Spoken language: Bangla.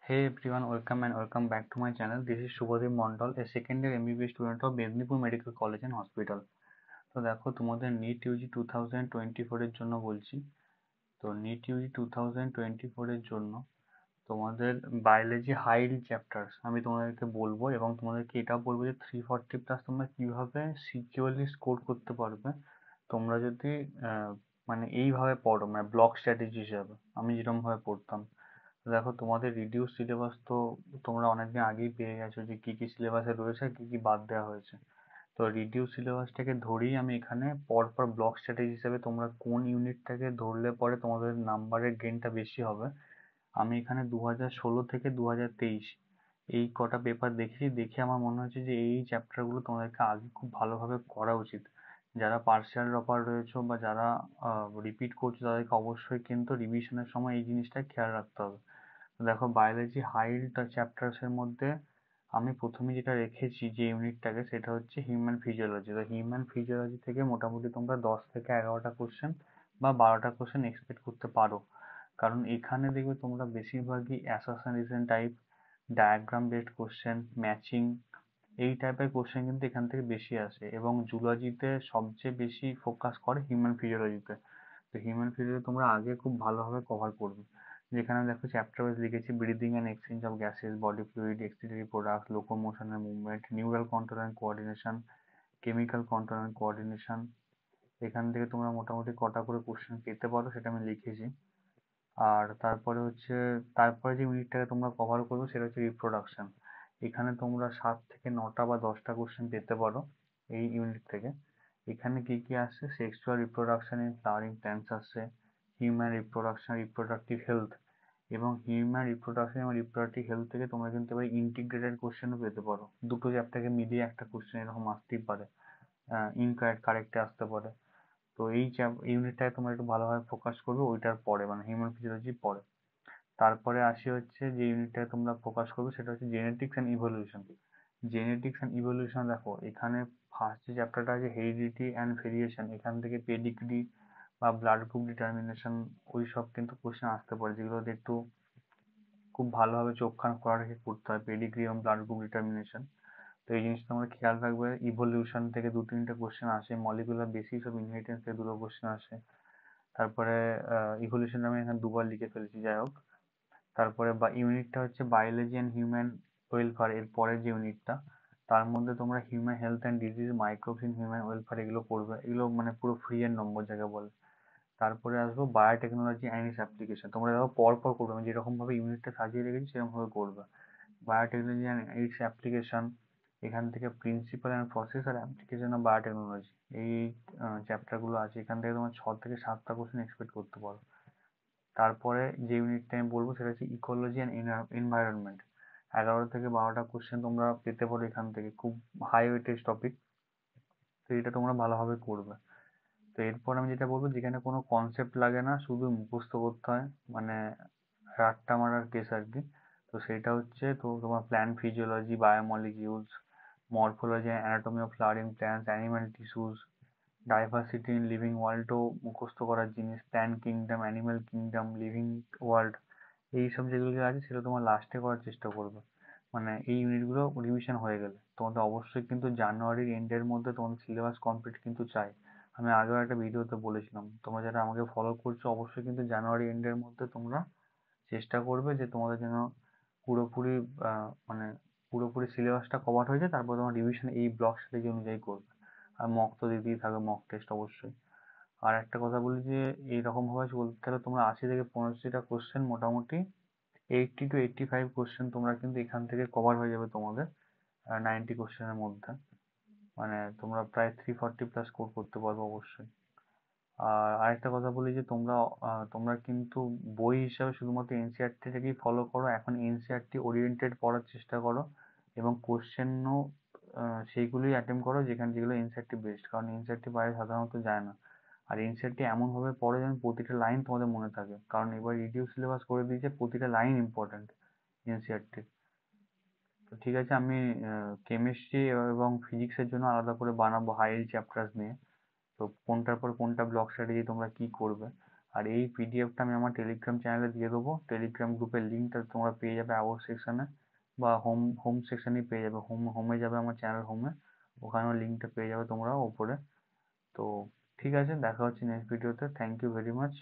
Hey everyone, welcome and welcome back to my channel. This is Shubhadev Mondal, a second year MBBS student of Mednipur Medical College and Hospital. তো দেখো তোমাদের নিট ইউজি 2024 এর জন্য বলছি। তো নিট ইউজি 2024 এর জন্য তোমাদের বায়োলজি হাইল চ্যাপ্টার্স আমি তোমাদেরকে বলবো, এবং তোমাদেরকে এটাও বলবো যে 340+ তোমরা কিভাবে সিকিউরলি স্কোর করতে পারবে তোমরা যদি মানে এইভাবে পড়ো, মানে ব্লক স্ট্র্যাটেজি হিসাবে আমি যেরকম ভাবে পড়তাম। দেখো তোমাদের রিডিউস সিলেবাস তো তোমরা অনেকদিন আগেই পেয়ে গেছো যে কি কি সিলেবাসে রয়েছে আর কি কি বাদ দেওয়া হয়েছে। তো রিডিউস সিলেবাসটাকে ধরেই আমি এখানে পরপর ব্লক স্ট্র্যাটেজি হিসেবে তোমরা কোন ইউনিটটাকে ধরলে পরে তোমাদের নাম্বারের গেইনটা বেশি হবে, আমি এখানে 2016 থেকে 2023 এই কটা পেপার দেখেছি। দেখে আমার মনে হচ্ছে যে এই চ্যাপ্টারগুলো তোমাদেরকে আগে খুব ভালোভাবে করা উচিত। যারা পার্সিয়াল ড্রপার রয়েছে বা যারা রিপিট করছো তাদেরকে অবশ্যই কিন্তু রিভিশনের সময় এই জিনিসটা খেয়াল রাখতে হবে। দেখো বায়োলজি হাইল্ড চ্যাপ্টার্স এর মধ্যে আমি প্রথমে যেটা রেখেছি যে ইউনিটটাকে, সেটা হচ্ছে হিউম্যান ফিজিওলজি। তো হিউম্যান ফিজিওলজি থেকে মোটামুটি তোমরা 10 থেকে 11টা কোশ্চেন বা 12টা কোশ্চেন এক্সপেক্ট করতে পারো। কারণ এখানে দেখবে তোমরা বেশিরভাগই assassination type, diagram based question, matching, এই টাইপের কোশ্চেন কিন্তু এখান থেকে বেশি আসে, এবং জুলজিতে সবচেয়ে বেশি ফোকাস করে হিউম্যান ফিজিওলজিতে। তো হিউম্যান ফিজিওলজি তোমরা আগে খুব ভালোভাবে কভার করবে। যেখানে দেখো চ্যাপ্টার ওয়াইজ লিখেছি breathing and exchange of gases, body fluid, excretory product, locomotion and movement, neural control and coordination, chemical control and coordination. এখান থেকে তোমরা মোটামুটি কটা করে কোশ্চেন পেতে পারো সেটা আমি লিখেছি। আর তারপরে হচ্ছে, তারপরে যে ইউনিটটাকে তোমরা কভার করবে সেটা হচ্ছে রিপ্রোডাকশন। এখানে তোমরা 7 থেকে 9টা বা 10টা কোশ্চেন পেতে পারো এই ইউনিট থেকে। এখানে কি কি আসছে, sexual reproduction in flowering plants আসছে, হিউম্যান রিপ্রোডাকশন, রিপ্রোডাক্টিভ হেলথ, এবং হিউম্যান রিপ্রোডাকশন এবং রিপ্রোডাক্টিভ হেলথ থেকে তোমরা কিন্তু এবার ইন্টিগ্রেটেড কোশ্চেনও পেতে পারো। দুটো চ্যাপ্টারকে মিলিয়ে একটা কোশ্চেন এরকম আসতেই পারে, ইনকারেক্ট কারেক্টে আসতে পারে। তো এই ইউনিটটায় তোমরা একটু ভালোভাবে ফোকাস করবে ওইটার পরে, মানে হিউম্যান ফিজিওলজির পরে। তারপরে আসি হচ্ছে যে ইউনিটটায় তোমরা ফোকাস করবে সেটা হচ্ছে genetics and evolution. Genetics and evolution দেখো এখানে ফার্স্ট যে চ্যাপ্টারটা আছে হেরিডিটি অ্যান্ড ভেরিয়েশন, এখান থেকে পেডিগ্রি বা ব্লাড গ্রুপ ডিটারমিনেশন ওই সব কিন্তু কোশ্চেন আসতে পারে, যেগুলো একটু খুব ভালোভাবে চোখ কান খোলা রেখে করতে হয়, পেডিগ্রি এবং ব্লাড গ্রুপ ডিটারমিনেশন। তো এই জিনিসটা আমরা খেয়াল রাখবে। ইভলিউশন থেকে 2-3টে কোশ্চেন আসে, মলিকুলার বেসিস অফ ইনহেরিটেন্স থেকে 2টো কোশ্চেন আসে। তারপরে ইভলিউশন আমি এখানে দুবার লিখে ফেলেছি, যাই হোক। তারপরে বা ইউনিটটা হচ্ছে বায়োলজি অ্যান্ড হিউম্যান ওয়েলফেয়ার, এর পরের যে ইউনিটটা, তার মধ্যে তোমরা human health and disease, microbes in human welfare এগুলো পড়বে। এগুলো মানে পুরো ফ্রি এর নম্বর যাকে বলে। তারপরে আসবো বায়োটেকনোলজি অ্যান্ড ইটস অ্যাপ্লিকেশন। তোমরা দেখো পর পর করবে, আমি যেরকম ভাবে ইউনিটটা সাজিয়ে রেখেছি সেরকম ভাবে করবে। বায়োটেকনোলজি অ্যান্ড ইটস অ্যাপ্লিকেশন, এখান থেকে প্রিন্সিপাল অ্যান্ড প্রসেস আর অ্যাপ্লিকেশন অফ বায়োটেকনোলজি, এই চ্যাপ্টার গুলো আছে। এখান থেকে তোমার 6 থেকে 7টা কোশ্চেন এক্সপেক্ট করতে পারো। তারপরে যে ইউনিটটা আমি বলবো সেটা হচ্ছে ইকোলজি অ্যান্ড এনভায়রনমেন্ট। 11 থেকে 12টা কোশ্চেন তোমরা পেতে পারো এখান থেকে, খুব হাই ওয়েটেজ টপিক। তো এটা তোমরা ভালোভাবে করবে। তো এরপর আমি যেটা বলবো, যেখানে কোনো কনসেপ্ট লাগে না, শুধু মুখস্থ করতে হয়, মানে রাট্টা মারার কেস আর কি। তো সেটা হচ্ছে, তো তোমার plant physiology, biomolecules, morphology and anatomy of flowering plants, animal tissues, diversity in living ওয়ার্ল্ডও মুখস্থ করার জিনিস, plant kingdom, animal kingdom, living world, এই সব যেগুলো আছে সেটা তোমার লাস্টে করার চেষ্টা করবে। মানে এই ইউনিটগুলো রিভিশন হয়ে গেলে তোমাদের অবশ্যই কিন্তু জানুয়ারির এন্ডের মধ্যে তোমাদের সিলেবাস কমপ্লিট কিন্তু চাই। আমি আগেও একটা ভিডিওতে বলেছিলাম, তোমরা যারা আমাকে ফলো করছো অবশ্যই কিন্তু জানুয়ারি এন্ডের মধ্যে তোমরা চেষ্টা করবে যে তোমাদের যেন পুরোপুরি মানে পুরোপুরি সিলেবাসটা কভার হয়ে যায়। তারপর তোমার রিভিশন এই ব্লক স্ট্র্যাটেজি অনুযায়ী করবে। আর মক তো দিতেই থাকবে, মক টেস্ট অবশ্যই। আর একটা কথা বলি যে এইরকম ভাবে চলতে থাকলে তোমরা 80 থেকে 85টা কোশ্চেন, মোটামুটি 80 to 85 কোশ্চেন তোমরা কিন্তু এখান থেকে কভার হয়ে যাবে তোমাদের 90 কোশ্চেনের মধ্যে। মানে তোমরা প্রায় 340+ স্কোর করতে পারবে অবশ্যই। আর আরেকটা কথা বলি যে তোমরা কিন্তু বই হিসাবে শুধুমাত্র এনসিইআরটি থেকেই ফলো করো, এখন এনসিইআরটি ওরিয়েন্টেড পড়ার চেষ্টা করো, এবং কোশ্চেনও সেইগুলোই অ্যাটেম্প করো যেগুলো এনসিইআরটি বেসড, কারণ এনসিইআরটি বাইরে সাধারণত যায় না। আর এনসিইআরটি এমন ভাবে পড়ো যেন প্রতিটা লাইন তোমাদের মনে থাকে, কারণ এবার রিডিউস সিলেবাস করে দিয়েছে, প্রতিটা লাইন ইম্পর্টেন্ট এনসিইআরটির। তো ঠিক আছে, আমি কেমিস্ট্রি এবং ফিজিক্সের জন্য আলাদা করে বানাবো হাই চ্যাপ্টার্স নিয়ে। তো কোনটার পর কোনটা ব্লক স্ট্র্যাটেজি তোমরা কি করবে আর এই পিডিএফটা আমি আমার টেলিগ্রাম চ্যানেলে দিয়ে দেবো। টেলিগ্রাম গ্রুপের লিঙ্কটা তোমরা পেয়ে যাবে অ্যাবাউট সেকশনে বা হোম সেকশনেই পেয়ে যাবে। হোমে যাবে, আমার চ্যানেল হোমে, ওখানেও লিঙ্কটা পেয়ে যাবে তোমরা ওপরে। তো ঠিক আছে, দেখা হচ্ছে নেক্সট ভিডিওতে। Thank you very much.